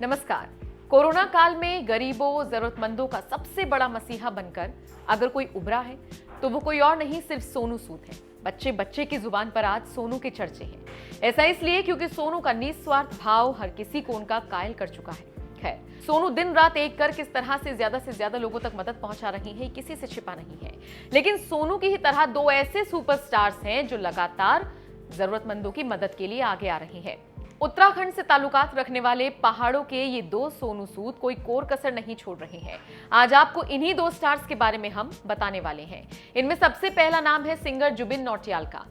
नमस्कार। कोरोना काल में गरीबों, जरूरतमंदों का सबसे बड़ा मसीहा बनकर अगर कोई उभरा है तो वो कोई और नहीं, सिर्फ सोनू सूद है। बच्चे बच्चे की जुबान पर आज सोनू के चर्चे हैं। ऐसा इसलिए क्योंकि सोनू का निस्वार्थ भाव हर किसी को उनका कायल कर चुका है। खैर, सोनू दिन रात एक कर किस तरह से ज्यादा लोगों तक मदद पहुंचा रही है, किसी से छिपा नहीं है। लेकिन सोनू की ही तरह दो ऐसे सुपरस्टार्स हैं जो लगातार जरूरतमंदों की मदद के लिए आगे आ रही हैं। उत्तराखंड से ताल्लुकात रखने वाले पहाड़ों के ये दो सोनू सूद कोई कोर कसर नहीं छोड़ रहे हैं। आज आपको इन्हीं दो स्टार्स के बारे में हम बताने वाले हैं। इनमें सबसे पहला नाम है सिंगर जुबिन नौटियाल का।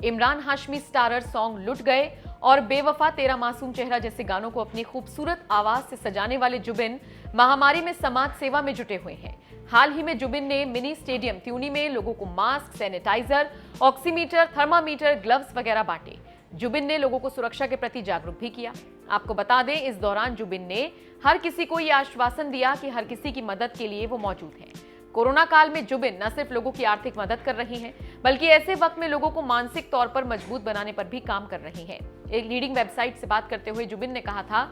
इमरान हाशमी स्टारर सॉन्ग लुट गए और बेवफा तेरा मासूम चेहरा जैसे गानों को अपनी खूबसूरत आवाज से सजाने वाले जुबिन महामारी में समाज सेवा में जुटे हुए हैं। हाल ही में जुबिन ने मिनी स्टेडियम त्यूनी में लोगों को mask, sanitiser, oximeter, thermometer, gloves वगैरह बांटे। जुबिन ने लोगों को सुरक्षा के प्रति जागरूक भी किया। आपको बता दें, इस दौरान जुबिन ने हर किसी को यह आश्वासन दिया कि हर किसी की मदद के लिए वो मौजूद हैं। कोरोना काल में जुबिन न सिर्फ लोगों की आर्थिक मदद कर रही हैं, बल्कि ऐसे वक्त में लोगों को मानसिक तौर पर मजबूत बनाने पर भी काम कर रही हैं। एक लीडिंग वेबसाइट से बात करते हुए जुबिन ने कहा था,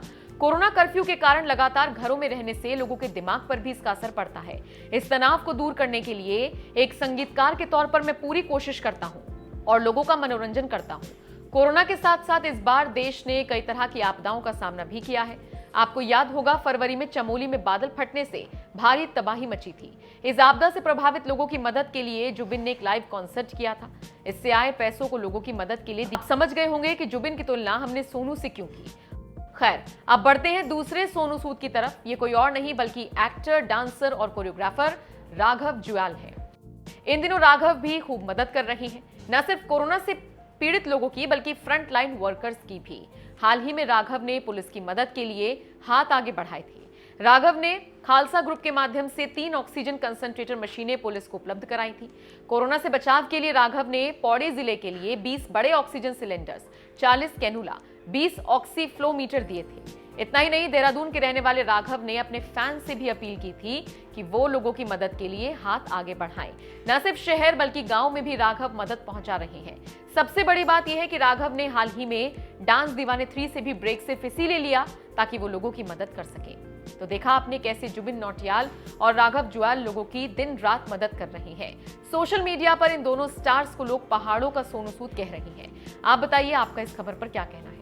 कोरोना कर्फ्यू के कारण लगातार घरों में रहने से लोगों के दिमाग पर भी इसका असर पड़ता है। इस तनाव को दूर करने के लिए एक संगीतकार के तौर पर मैं पूरी कोशिश करता हूँ और लोगों का मनोरंजन करता हूँ। कोरोना के साथ साथ इस बार देश ने कई तरह की आपदाओं का सामना भी किया है। आपको याद होगा, फरवरी में चमोली में बादल फटने से भारी तबाही मची थी। इस आपदा से प्रभावित लोगों की मदद के लिए जुबिन ने एक लाइव कॉन्सर्ट किया था। इससे आए पैसों को लोगों की मदद के लिए आप समझ गए होंगे कि जुबिन की तुलना हमने सोनू से क्यों की। खैर, अब बढ़ते हैं दूसरे सोनू सूद की तरफ। ये कोई और नहीं बल्कि एक्टर, डांसर और कोरियोग्राफर राघव जुयाल है। इन दिनों राघव भी खूब मदद कर रही हैं, न सिर्फ कोरोना से पीड़ित लोगों की बल्कि फ्रंट लाइन वर्कर्स की भी। हाल ही में राघव ने पुलिस की मदद के लिए हाथ आगे बढ़ाए थे। राघव ने खालसा ग्रुप के माध्यम से 3 ऑक्सीजन कंसंट्रेटर मशीनें पुलिस को उपलब्ध कराई थी। कोरोना से बचाव के लिए राघव ने पौड़ी जिले के लिए 20 बड़े oxygen cylinders, 40 cannula, 20 oxy flow meter दिए थे। इतना ही नहीं, देहरादून के रहने वाले राघव ने अपने फैंस से भी अपील की थी कि वो लोगों की मदद के लिए हाथ आगे बढ़ाएं। न सिर्फ शहर बल्कि गांव में भी राघव मदद पहुंचा रहे हैं। सबसे बड़ी बात यह है कि राघव ने हाल ही में डांस दीवाने 3 से भी ब्रेक सिर्फ इसीलिए लिया ताकि वो लोगों की मदद कर सके। तो देखा आपने कैसे जुबिन नौटियाल और राघव जुयाल लोगों की दिन रात मदद कर रही हैं। सोशल मीडिया पर इन दोनों स्टार्स को लोग पहाड़ों का सोनू सूद कह रही हैं। आप बताइए, आपका इस खबर पर क्या कहना है?